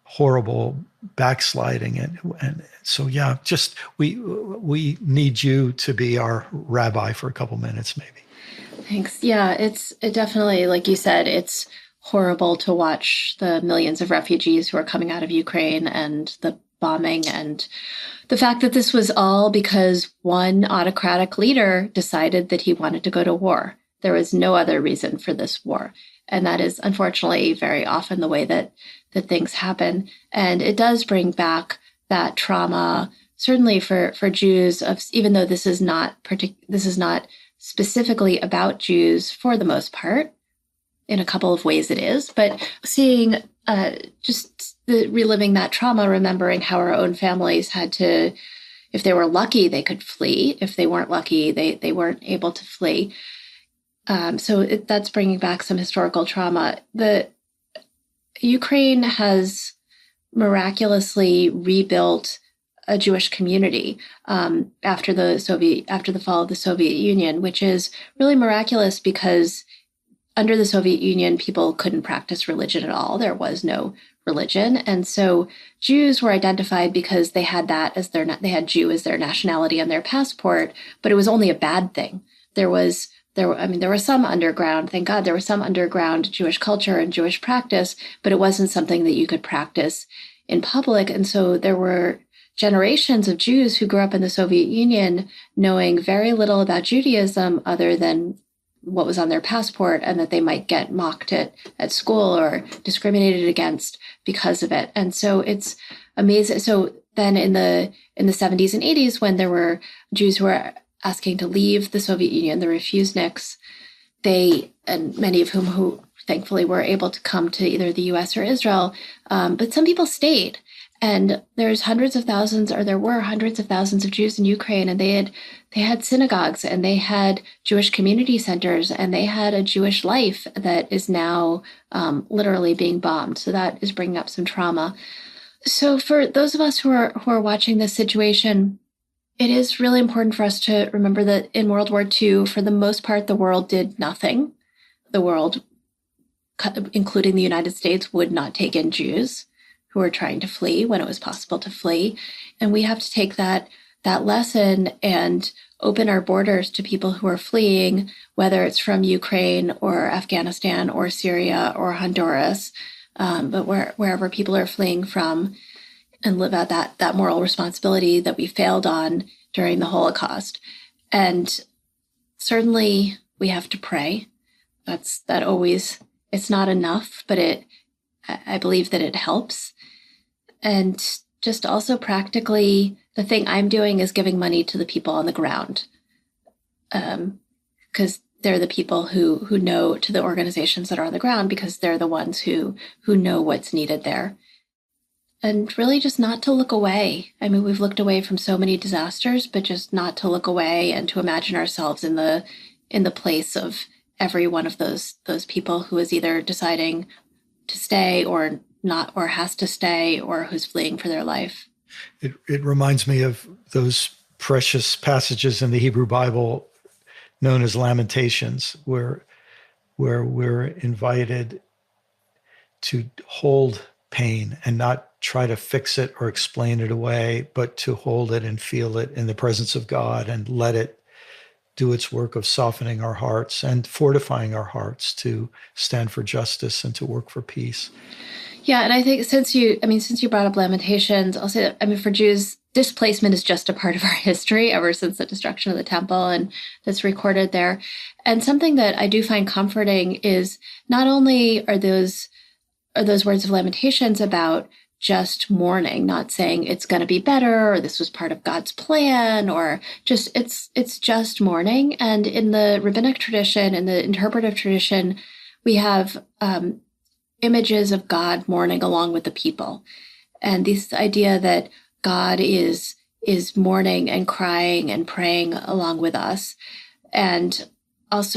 horrible backsliding. And so, yeah, just we need you to be our rabbi for a couple minutes, maybe.
Thanks. Yeah, it definitely, like you said, it's horrible to watch the millions of refugees who are coming out of Ukraine and the bombing, and the fact that this was all because one autocratic leader decided that he wanted to go to war. There was no other reason for this war. And that is unfortunately very often the way that things happen. And it does bring back that trauma, certainly for Jews, of, even though this is not specifically about Jews for the most part. In a couple of ways it is, but seeing reliving that trauma, remembering how our own families had to, if they were lucky, they could flee. If they weren't lucky, they weren't able to flee. So that's bringing back some historical trauma. The Ukraine has miraculously rebuilt a Jewish community after the fall of the Soviet Union, which is really miraculous because under the Soviet Union, people couldn't practice religion at all. There was no religion. And so Jews were identified because they had they had Jew as their nationality on their passport, but it was only a bad thing. There was some underground, thank God, there was some underground Jewish culture and Jewish practice, but it wasn't something that you could practice in public. And so there were generations of Jews who grew up in the Soviet Union knowing very little about Judaism other than what was on their passport, and that they might get mocked at school or discriminated against because of it. And so it's amazing. So then in the 70s and 80s, when there were Jews who were asking to leave the Soviet Union, the refuseniks, and many of who thankfully were able to come to either the US or Israel, but some people stayed. And there were hundreds of thousands of Jews in Ukraine, and they had synagogues, and they had Jewish community centers, and they had a Jewish life that is now literally being bombed. So that is bringing up some trauma. So for those of us who are watching this situation, it is really important for us to remember that in World War II, for the most part, the world did nothing. The world, including the United States, would not take in Jews who were trying to flee when it was possible to flee. And we have to take that lesson and open our borders to people who are fleeing, whether it's from Ukraine or Afghanistan or Syria or Honduras, but wherever people are fleeing from, and live out that moral responsibility that we failed on during the Holocaust. And certainly we have to pray. It's not enough, but I believe that it helps. And just also practically, the thing I'm doing is giving money to the people on the ground, because they're the people who know, to the organizations that are on the ground, because they're the ones who know what's needed there. And really just not to look away. I mean, we've looked away from so many disasters, but just not to look away and to imagine ourselves in the place of every one of those people who is either deciding to stay or not, or has to stay, or who's fleeing for their life.
It reminds me of those precious passages in the Hebrew Bible known as Lamentations, where we're invited to hold pain and not try to fix it or explain it away, but to hold it and feel it in the presence of God and let it do its work of softening our hearts and fortifying our hearts to stand for justice and to work for peace.
Yeah, and I think since you brought up Lamentations, I'll say that, for Jews, displacement is just a part of our history ever since the destruction of the temple, and that's recorded there. And something that I do find comforting is not only are those words of Lamentations about just mourning, not saying it's going to be better or this was part of God's plan, or just it's just mourning. And in the rabbinic tradition, in the interpretive tradition, we have images of God mourning along with the people. And this idea that God is mourning and crying and praying along with us. And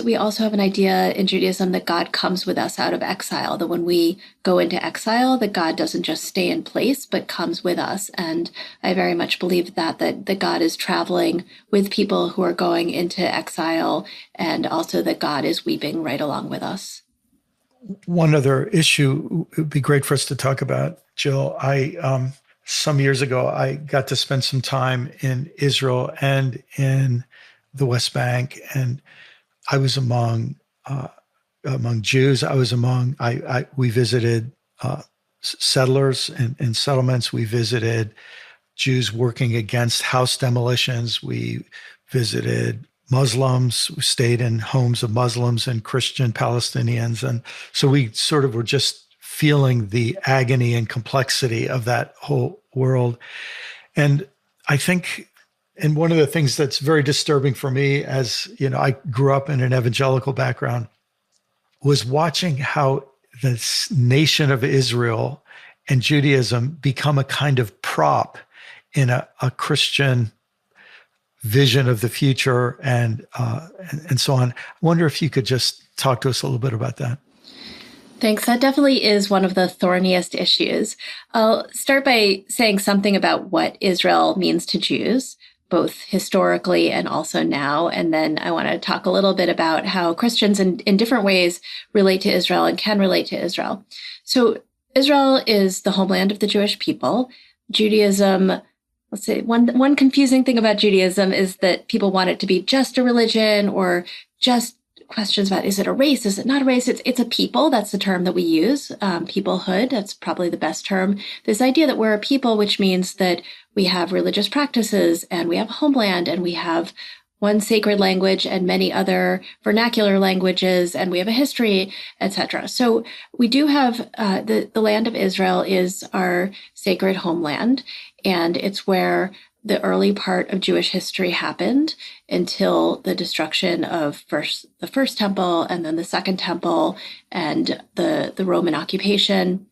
we also have an idea in Judaism that God comes with us out of exile, that when we go into exile, that God doesn't just stay in place, but comes with us. And I very much believe that God is traveling with people who are going into exile, and also that God is weeping right along with us.
One other issue it would be great for us to talk about, Jill. Some years ago, I got to spend some time in Israel and in the West Bank, and I was among Jews. We visited settlers in settlements. We visited Jews working against house demolitions. We visited Muslims. We stayed in homes of Muslims and Christian Palestinians. And so we sort of were just feeling the agony and complexity of that whole world. And I think, and one of the things that's very disturbing for me, as you know, I grew up in an evangelical background, was watching how this nation of Israel and Judaism become a kind of prop in a Christian vision of the future and so on. I wonder if you could just talk to us a little bit about that.
Thanks. That definitely is one of the thorniest issues. I'll start by saying something about what Israel means to Jews, both historically and also now. And then I want to talk a little bit about how Christians in different ways relate to Israel and can relate to Israel. So Israel is the homeland of the Jewish people. Judaism, let's say one confusing thing about Judaism is that people want it to be just a religion, or just questions about, is it a race? Is it not a race? It's a people. That's the term that we use. Peoplehood. That's probably the best term. This idea that we're a people, which means that we have religious practices and we have homeland and we have one sacred language and many other vernacular languages, and we have a history, etc. So we do have the land of Israel is our sacred homeland, and it's where the early part of Jewish history happened until the destruction of the first temple and then the second temple and the Roman occupation.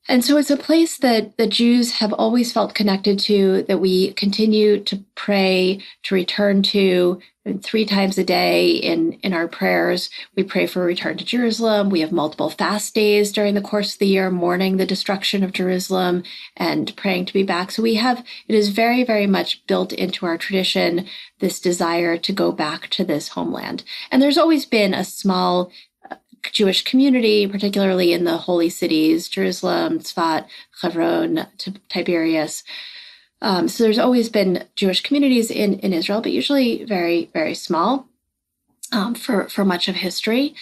And so it's a place that the Jews have always felt connected to, that we continue to pray, to return to 3 times a day in our prayers. We pray for a return to Jerusalem. We have multiple fast days during the course of the year, mourning the destruction of Jerusalem and praying to be back. So it is very, very much built into our tradition, this desire to go back to this homeland. And there's always been a small Jewish community, particularly in the holy cities, Jerusalem, Tzfat, Hebron, Tiberias. So there's always been Jewish communities in Israel, but usually very, very small for much of history.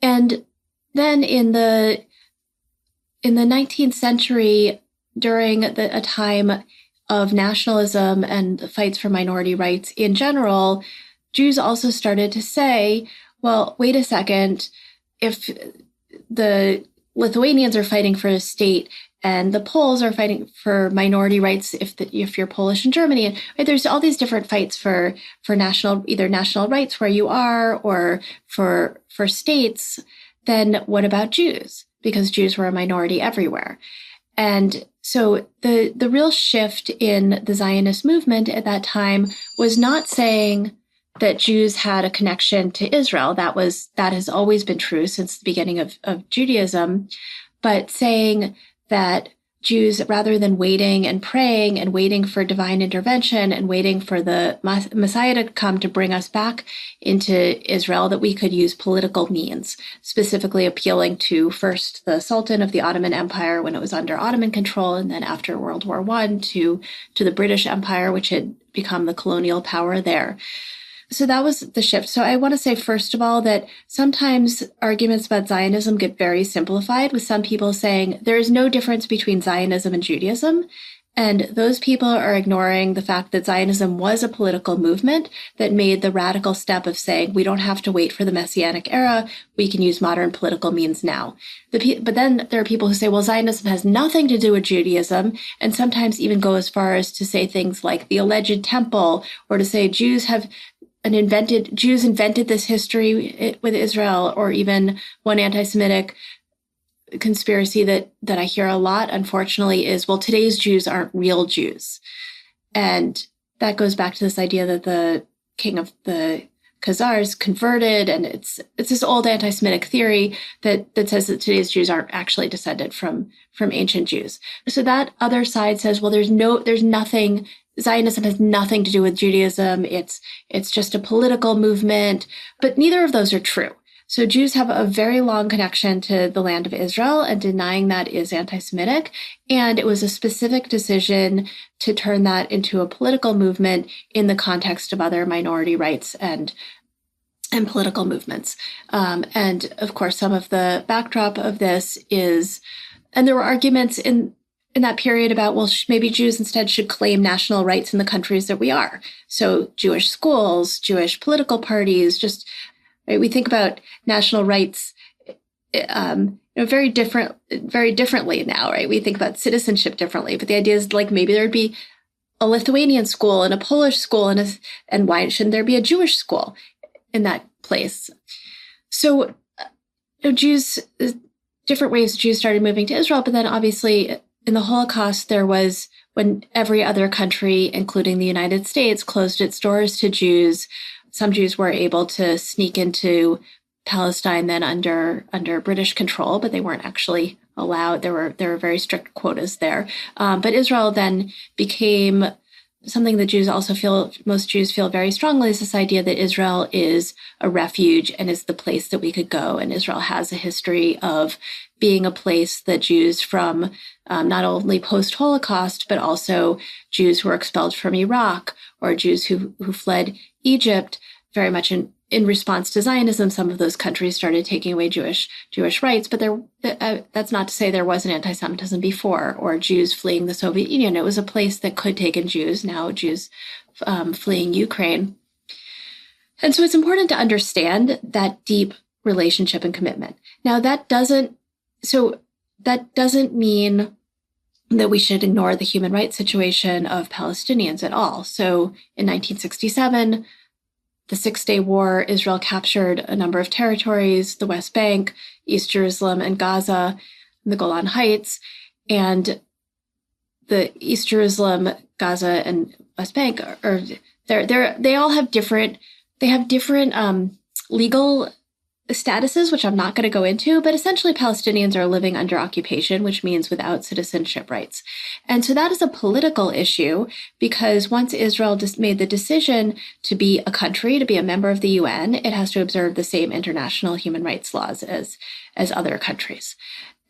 And then in the 19th century, during a time of nationalism and the fights for minority rights in general, Jews also started to say, well, wait a second, if the Lithuanians are fighting for a state and the Poles are fighting for minority rights, if you're Polish in Germany, right, there's all these different fights for either national rights where you are or for states, then what about Jews? Because Jews were a minority everywhere. And so the real shift in the Zionist movement at that time was not saying that Jews had a connection to Israel. That has always been true since the beginning of Judaism, but saying that Jews, rather than waiting and praying and waiting for divine intervention and waiting for the Messiah to come to bring us back into Israel, that we could use political means, specifically appealing to first the Sultan of the Ottoman Empire when it was under Ottoman control, and then after World War I to the British Empire, which had become the colonial power there. So that was the shift. So I want to say, first of all, that sometimes arguments about Zionism get very simplified, with some people saying there is no difference between Zionism and Judaism. And those people are ignoring the fact that Zionism was a political movement that made the radical step of saying, we don't have to wait for the Messianic era. We can use modern political means now. But then there are people who say, well, Zionism has nothing to do with Judaism, and sometimes even go as far as to say things like the alleged temple, or to say Jews invented this history with Israel, or even one anti-Semitic conspiracy that I hear a lot, unfortunately, is, well, today's Jews aren't real Jews. And that goes back to this idea that the king of the Khazars converted, and it's this old anti-Semitic theory that says that today's Jews aren't actually descended from ancient Jews. So that other side says, well, there's nothing, Zionism has nothing to do with Judaism. It's just a political movement. But neither of those are true. So Jews have a very long connection to the land of Israel, and denying that is anti-Semitic. And it was a specific decision to turn that into a political movement in the context of other minority rights and political movements. And of course, some of the backdrop of this is, and there were arguments in that period about, well, maybe Jews instead should claim national rights in the countries that we are. So Jewish schools, Jewish political parties, just, right? We think about national rights very differently now, right? We think about citizenship differently, but the idea is like maybe there'd be a Lithuanian school and a Polish school, and why shouldn't there be a Jewish school in that place? So Jews, different ways Jews started moving to Israel, but then obviously in the Holocaust, there was, when every other country, including the United States, closed its doors to Jews, some Jews were able to sneak into Palestine then under British control, but they weren't actually allowed. There were very strict quotas there. But Israel then became something that most Jews feel very strongly, is this idea that Israel is a refuge and is the place that we could go. And Israel has a history of being a place that Jews from not only post-Holocaust, but also Jews who were expelled from Iraq, or Jews who fled Egypt, very much in response to Zionism. Some of those countries started taking away Jewish rights, but that's not to say there wasn't anti-Semitism before, or Jews fleeing the Soviet Union. It was a place that could take in Jews, now Jews fleeing Ukraine. And so it's important to understand that deep relationship and commitment. Now, that doesn't mean that we should ignore the human rights situation of Palestinians at all. So in 1967, the Six-Day War, Israel captured a number of territories, the West Bank, East Jerusalem, and Gaza, and the Golan Heights. And the East Jerusalem, Gaza, and West Bank they all have different legal statuses, which I'm not going to go into, but essentially Palestinians are living under occupation, which means without citizenship rights. And so that is a political issue, because once Israel just made the decision to be a country, to be a member of the UN, it has to observe the same international human rights laws as other countries.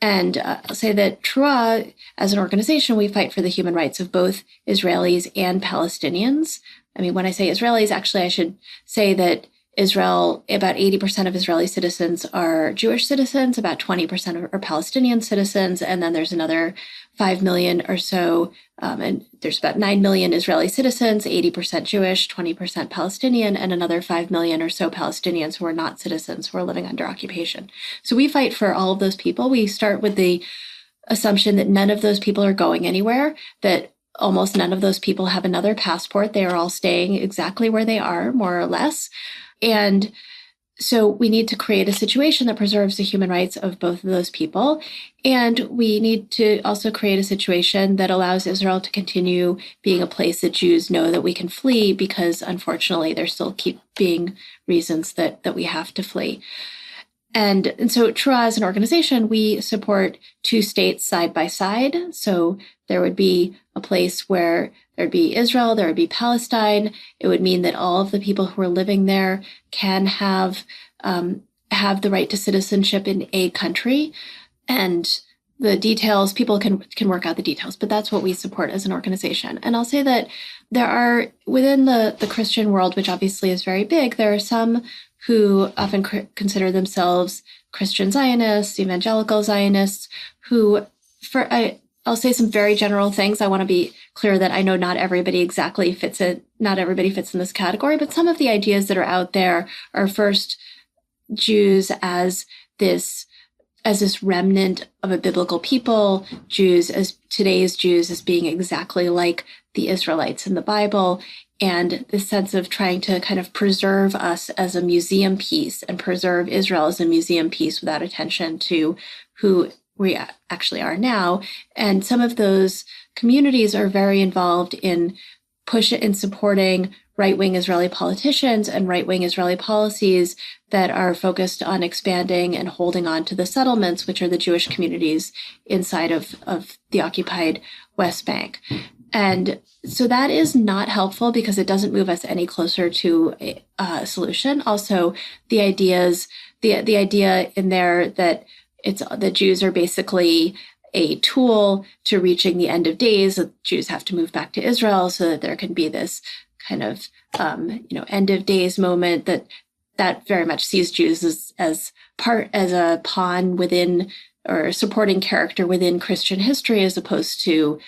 And I'll say that Trua, as an organization, we fight for the human rights of both Israelis and Palestinians. I mean, when I say Israelis, actually, I should say that Israel, about 80% of Israeli citizens are Jewish citizens, about 20% are Palestinian citizens, and then there's another 5 million or so, and there's about 9 million Israeli citizens, 80% Jewish, 20% Palestinian, and another 5 million or so Palestinians who are not citizens, who are living under occupation. So we fight for all of those people. We start with the assumption that none of those people are going anywhere, that almost none of those people have another passport. They are all staying exactly where they are, more or less. And so we need to create a situation that preserves the human rights of both of those people. And we need to also create a situation that allows Israel to continue being a place that Jews know that we can flee, because unfortunately there still keep being reasons that we have to flee. And so Trua, as an organization, we support two states side by side. So there would be a place where there'd be Israel, there would be Palestine. It would mean that all of the people who are living there can have the right to citizenship in a country. And the details, people can work out the details, but that's what we support as an organization. And I'll say that there are, within the Christian world, which obviously is very big, there are some who often consider themselves Christian Zionists, evangelical Zionists, who, I'll say some very general things. I want to be clear that I know not everybody fits in this category, but some of the ideas that are out there are first Jews as this remnant of a biblical people, today's Jews as being exactly like the Israelites in the Bible, and this sense of trying to kind of preserve us as a museum piece and preserve Israel as a museum piece without attention to who we actually are now. And some of those communities are very involved in supporting right-wing Israeli politicians and right-wing Israeli policies that are focused on expanding and holding on to the settlements, which are the Jewish communities inside of the occupied West Bank. And so that is not helpful because it doesn't move us any closer to a solution. Also, the idea in there that the Jews are basically a tool to reaching the end of days. The Jews have to move back to Israel so that there can be this kind of end of days moment that very much sees Jews as a pawn within or supporting character within Christian history, as opposed to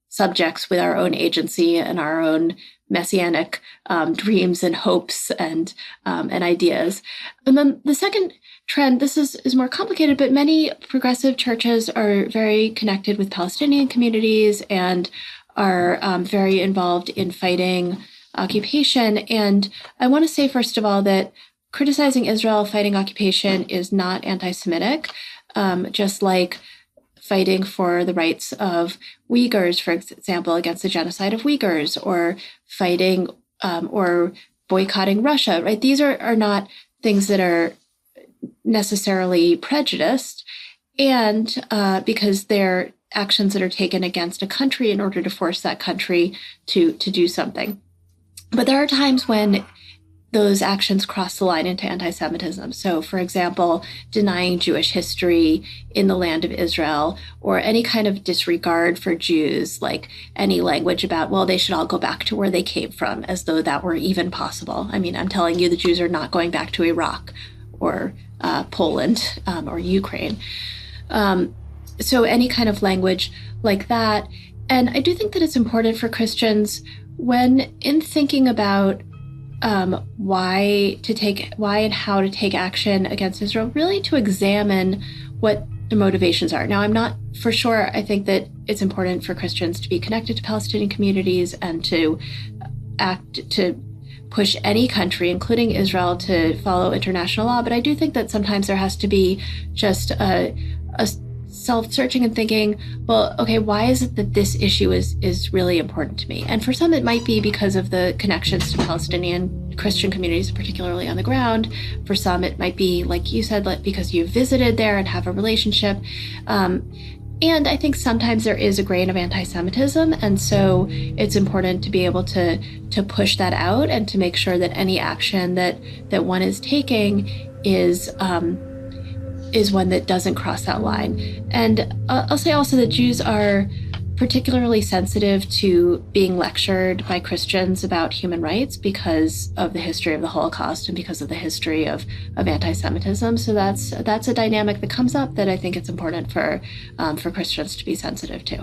subjects with our own agency and our own messianic dreams and hopes and ideas. And then the second trend, this is more complicated, but many progressive churches are very connected with Palestinian communities and are very involved in fighting occupation. And I want to say, first of all, that criticizing Israel fighting occupation is not anti-Semitic, just like fighting for the rights of Uyghurs, for example, against the genocide of Uyghurs, or fighting or boycotting Russia, right? These are not things that are necessarily prejudiced, and because they're actions that are taken against a country in order to force that country to do something. But there are times when those actions cross the line into anti-Semitism. So, for example, denying Jewish history in the land of Israel, or any kind of disregard for Jews, like any language about, well, they should all go back to where they came from, as though that were even possible. I mean, I'm telling you, the Jews are not going back to Iraq or Poland or Ukraine. So any kind of language like that. And I do think that it's important for Christians, when in thinking about why and how to take action against Israel, really to examine what the motivations are. Now, I'm not for sure. I think that it's important for Christians to be connected to Palestinian communities and to push any country, including Israel, to follow international law. But I do think that sometimes there has to be just a self-searching and thinking, well, okay, why is it that this issue is really important to me? And for some, it might be because of the connections to Palestinian Christian communities, particularly on the ground. For some, it might be, like you said, because you visited there and have a relationship. And I think sometimes there is a grain of anti-Semitism, and so it's important to be able to push that out and to make sure that any action that one is taking is one that doesn't cross that line. And I'll say also that Jews are particularly sensitive to being lectured by Christians about human rights because of the history of the Holocaust and because of the history of anti-Semitism. So that's a dynamic that comes up that I think it's important for Christians to be sensitive to.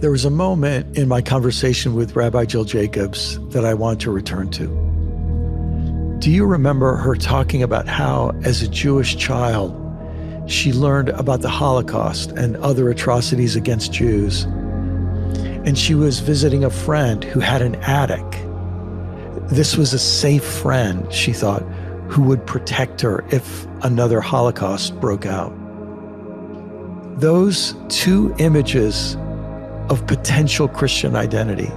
There was a moment in my conversation with Rabbi Jill Jacobs that I want to return to. Do you remember her talking about how, as a Jewish child, she learned about the Holocaust and other atrocities against Jews? And she was visiting a friend who had an attic. This was a safe friend, she thought, who would protect her if another Holocaust broke out. Those two images of potential Christian identity.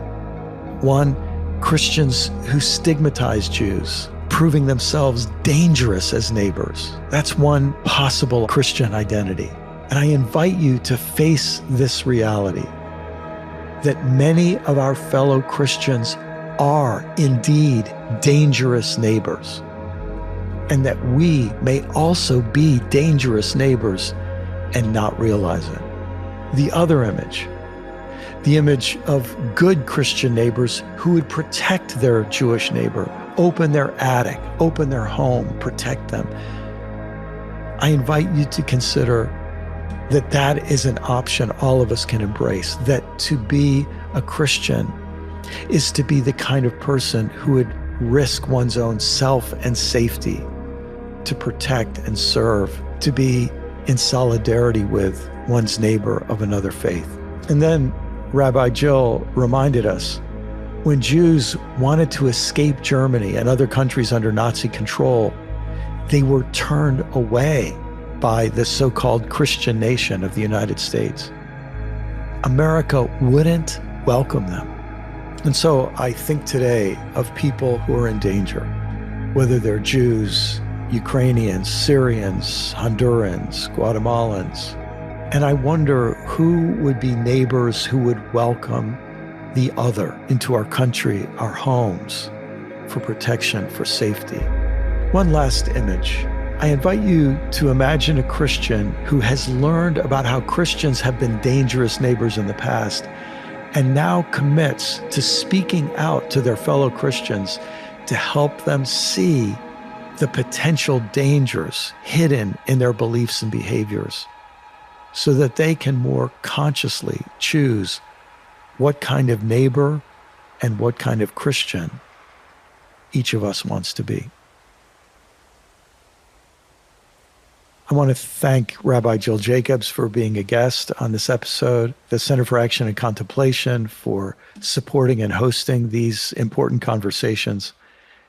One, Christians who stigmatize Jews, proving themselves dangerous as neighbors. That's one possible Christian identity. And I invite you to face this reality that many of our fellow Christians are indeed dangerous neighbors. and that we may also be dangerous neighbors and not realize it. The other image, the image of good Christian neighbors who would protect their Jewish neighbor, open their attic, open their home, protect them. I invite you to consider that that is an option all of us can embrace, that to be a Christian is to be the kind of person who would risk one's own self and safety to protect and serve, to be in solidarity with one's neighbor of another faith. And then Rabbi Jill reminded us, when Jews wanted to escape Germany and other countries under Nazi control, they were turned away by the so-called Christian nation of the United States. America wouldn't welcome them. And so I think today of people who are in danger, whether they're Jews, Ukrainians, Syrians, Hondurans, Guatemalans. And I wonder who would be neighbors who would welcome the other into our country, our homes, for protection, for safety. One last image. I invite you to imagine a Christian who has learned about how Christians have been dangerous neighbors in the past and now commits to speaking out to their fellow Christians to help them see the potential dangers hidden in their beliefs and behaviors so that they can more consciously choose what kind of neighbor and what kind of Christian each of us wants to be. I want to thank Rabbi Jill Jacobs for being a guest on this episode, the Center for Action and Contemplation for supporting and hosting these important conversations.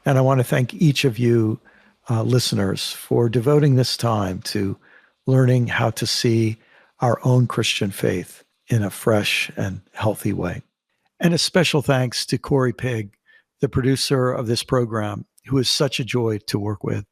And I want to thank each of you listeners for devoting this time to learning how to see our own Christian faith in a fresh and healthy way. And a special thanks to Corey Pigg, the producer of this program, who is such a joy to work with.